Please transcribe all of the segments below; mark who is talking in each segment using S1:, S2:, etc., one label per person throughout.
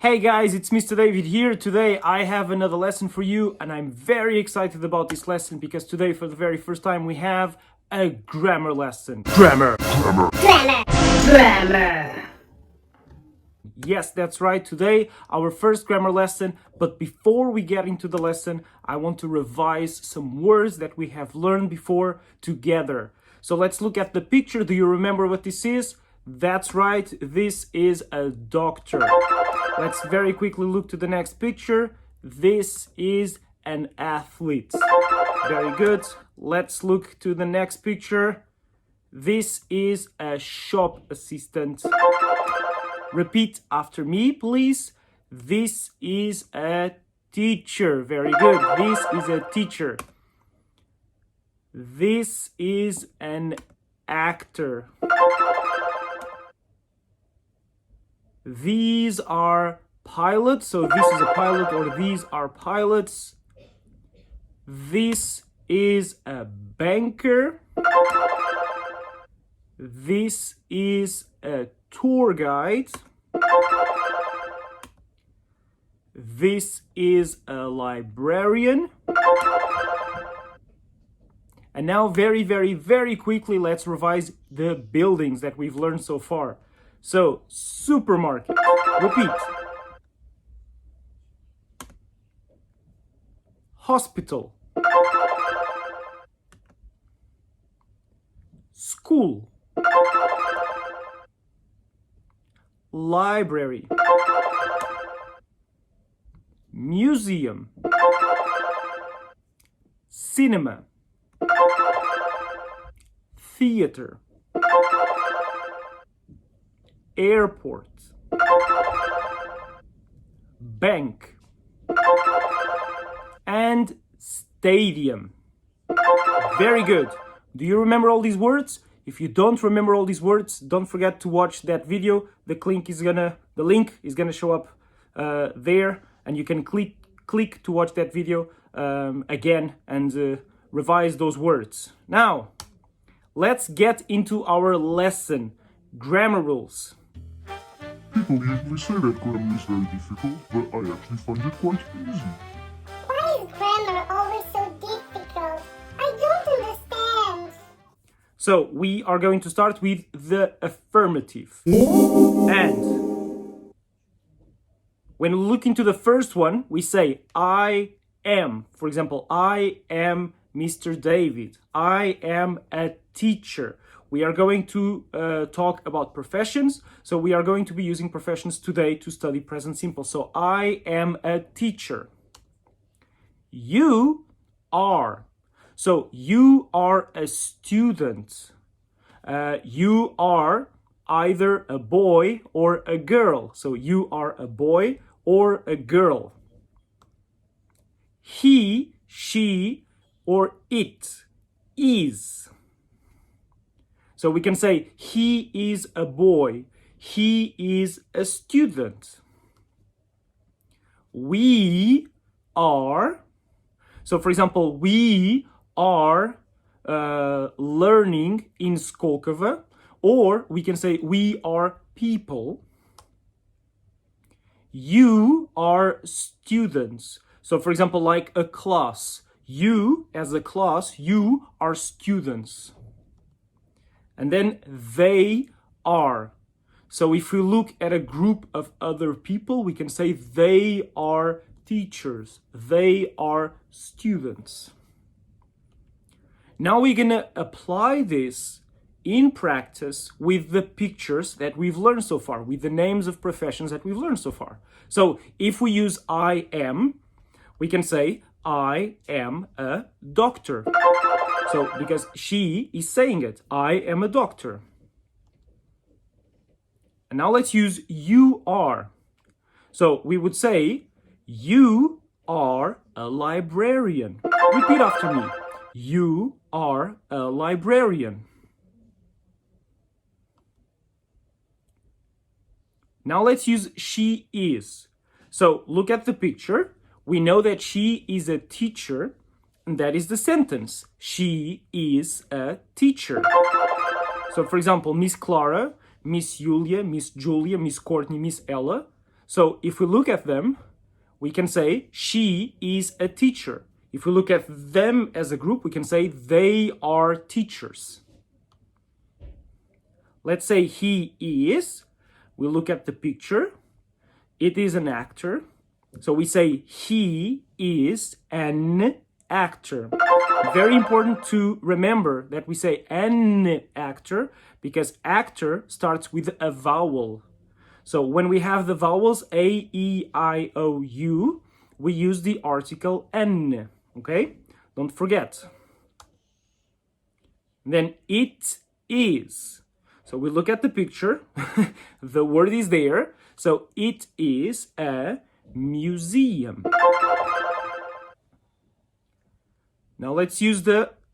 S1: Hey guys, it's Mr. David here. Today I have another lesson for you and I'm very excited about this lesson because today for the very first time we have a grammar lesson. Grammar! Yes, that's right. Today our first grammar lesson, but before we get into the lesson, I want to revise some words that we have learned before together. So let's look at the picture. Do you remember what this is? That's right, this is a doctor. Let's very quickly look to the next picture. This is an athlete. Very good. Let's look to the next picture. This is a shop assistant. Repeat after me, please. This is a teacher. Very good. This is a teacher. This is an actor. These are pilots. So this is a pilot or these are pilots. This is a banker. This is a tour guide. This is a librarian. And now very quickly, let's revise the buildings that we've learned so far. So, supermarket. Repeat. Hospital. School. Library. Museum. Cinema. Theater. Airport. Bank. And stadium. Very good. Do you remember all these words? If you don't remember all these words, don't forget to watch that video. The link is gonna show up there, and you can click to watch that video again and revise those words. Now, let's get into our lesson. Grammar rules.
S2: People usually say that grammar is very difficult, but I actually find it quite easy.
S3: Why is grammar always so difficult? I don't understand.
S1: So we are going to start with the affirmative. And when we look into the first one, we say I am. For example, I am Mr. David. I am a teacher. We are going to talk about professions. So we are going to be using professions today to study present simple. So I am a teacher. You are. So you are a student. You are either a boy or a girl. So you are a boy or a girl. He, she, or it is. So we can say he is a boy. He is a student. We are. So for example, we are learning in Skolkovo, or we can say we are people. You are students. So for example, like a class, you as a class, you are students. And then they are. So if we look at a group of other people, we can say they are teachers. They are students. Now we're gonna apply this in practice with the pictures that we've learned so far, with the names of professions that we've learned so far. So if we use I am, we can say I am a doctor. So because she is saying it, I am a doctor. And now let's use you are. So we would say you are a librarian. Repeat after me. You are a librarian. Now let's use she is. So look at the picture. We know that she is a teacher, and that is the sentence. She is a teacher. So for example, Miss Clara, Miss Julia, Miss Courtney, Miss Ella. So if we look at them, we can say she is a teacher. If we look at them as a group, we can say they are teachers. Let's say he is. We look at the picture. It is an actor. So we say he is an actor. Very important to remember that we say an actor because actor starts with a vowel. So when we have the vowels A, E, I, O, U, we use the article N. Okay? Don't forget. Then it is. So we look at the picture. The word is there. So it is a museum. Now let's look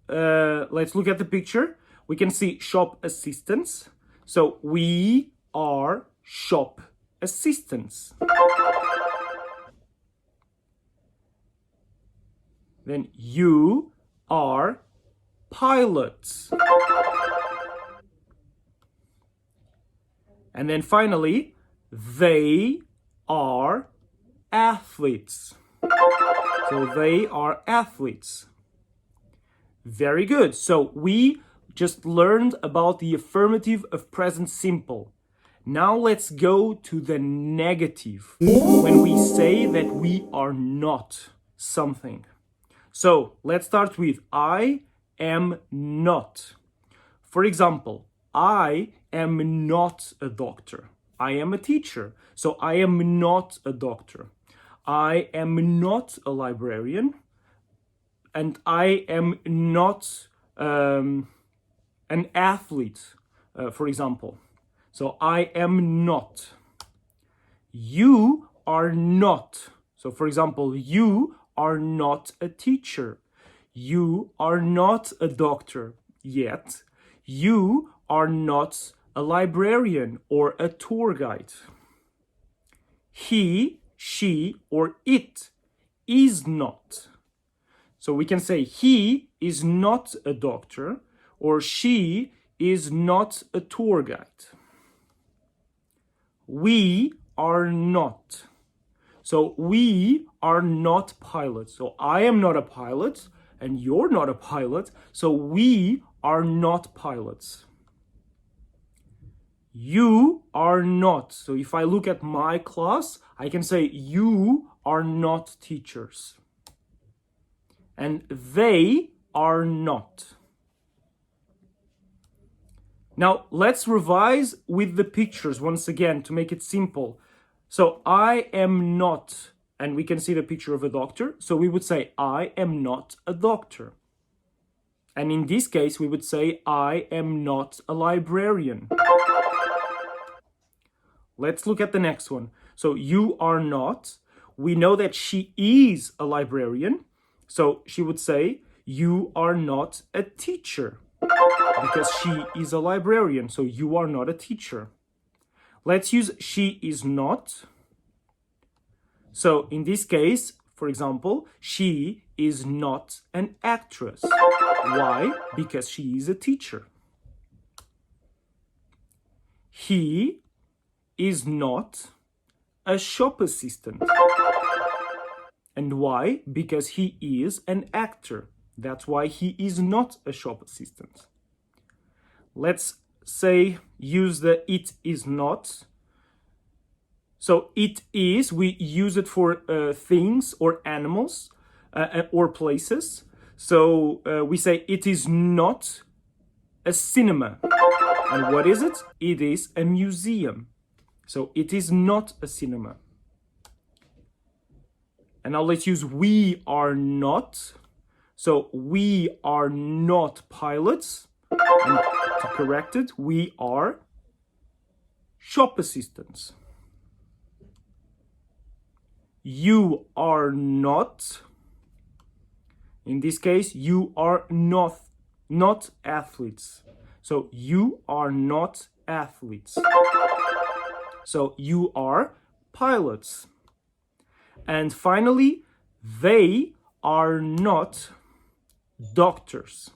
S1: at the picture. We can see shop assistants. So we are shop assistants. Then you are pilots. And then finally, they are athletes. So they are athletes. Very good. So we just learned about the affirmative of present simple. Now let's go to the negative, when we say that we are not something. So let's start with I am not. For example, I am not a doctor. I am a teacher. So I am not a doctor. I am not a librarian. And I am not an athlete, for example. So I am not. You are not. So for example, you are not a teacher. You are not a doctor yet. You are not a librarian or a tour guide. He, she, or it is not. So we can say he is not a doctor or she is not a tour guide. We are not. So we are not pilots. So I am not a pilot and you're not a pilot. So we are not pilots. You are not. So if I look at my class, I can say you are not teachers. And they are not. Now, let's revise with the pictures once again to make it simple. So, I am not, and we can see the picture of a doctor. So, we would say, I am not a doctor. And in this case, we would say, I am not a librarian. Let's look at the next one. So, you are not. We know that she is a librarian. So, she would say, you are not a teacher. Because she is a librarian, so you are not a teacher. Let's use she is not. So in this case, for example, she is not an actress. Why? Because she is a teacher. He is not a shop assistant. And why? Because he is an actor. That's why he is not a shop assistant. Let's say use the it is not. So it is, we use it for things or animals or places. So we say it is not a cinema. And what is it? It is a museum. So it is not a cinema. And now let's use we are not. So we are not pilots. And to correct it, we are shop assistants. You are not. In this case, you are not athletes. So you are not athletes. So you are pilots. And finally, they are not doctors.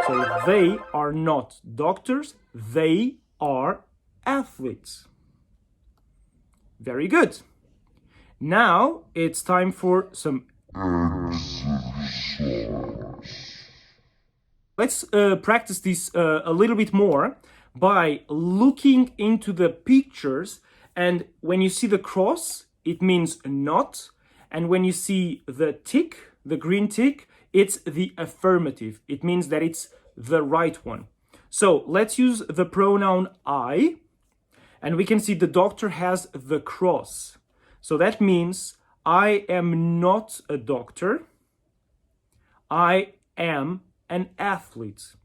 S1: So they are not doctors, they are athletes. Very good. Now it's time for some. Let's practice this a little bit more by looking into the pictures, and when you see the cross, it means not, and when you see the tick, the green tick, it's the affirmative. It means that it's the right one. So let's use the pronoun I, and we can see the doctor has the cross. So that means I am not a doctor. I am an athlete.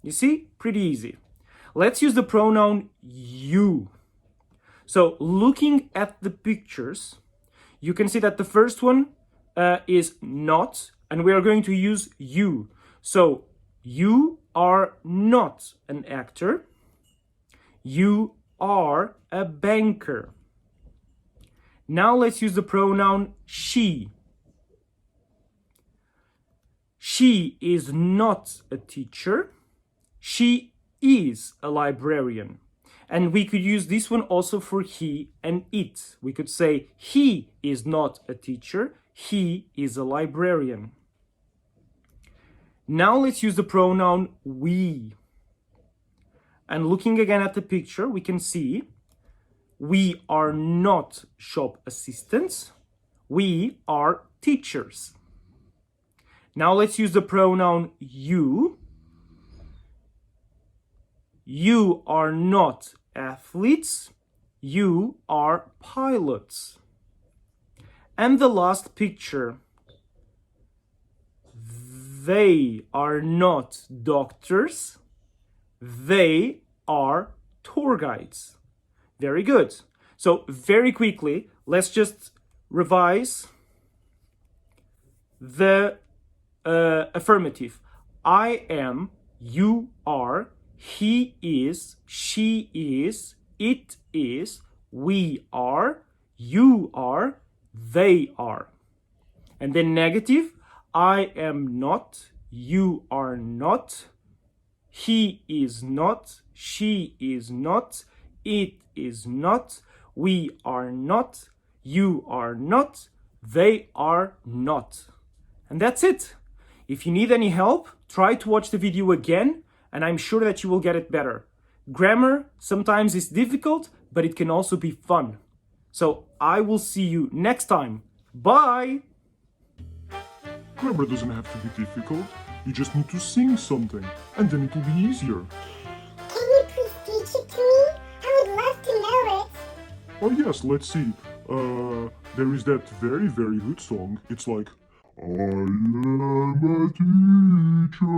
S1: You see? Pretty easy. Let's use the pronoun you. So looking at the pictures, you can see that the first one is not, and we are going to use you. So you are not an actor. You are a banker. Now let's use the pronoun she. She is not a teacher. She is a librarian. And we could use this one also for he and it. We could say he is not a teacher. He is a librarian. Now let's use the pronoun we. And looking again at the picture, we can see we are not shop assistants. We are teachers. Now let's use the pronoun you. You are not athletes. You are pilots. And the last picture. They are not doctors. They are tour guides. Very good. So very quickly, let's just revise the affirmative. I am, you are, he is, she is, it is, we are, you are, they are. And then negative, I am not, you are not, he is not, she is not, it is not, we are not, you are not, they are not. And that's it. If you need any help, try to watch the video again, and I'm sure that you will get it better. Grammar sometimes is difficult, but it can also be fun. So I will see you next time. Bye!
S2: Grammar doesn't have to be difficult. You just need to sing something, and then it will be easier.
S3: Can you please teach it to me? I would love to know it.
S2: Oh yes, let's see. There is that very, very good song. It's like, I am a teacher,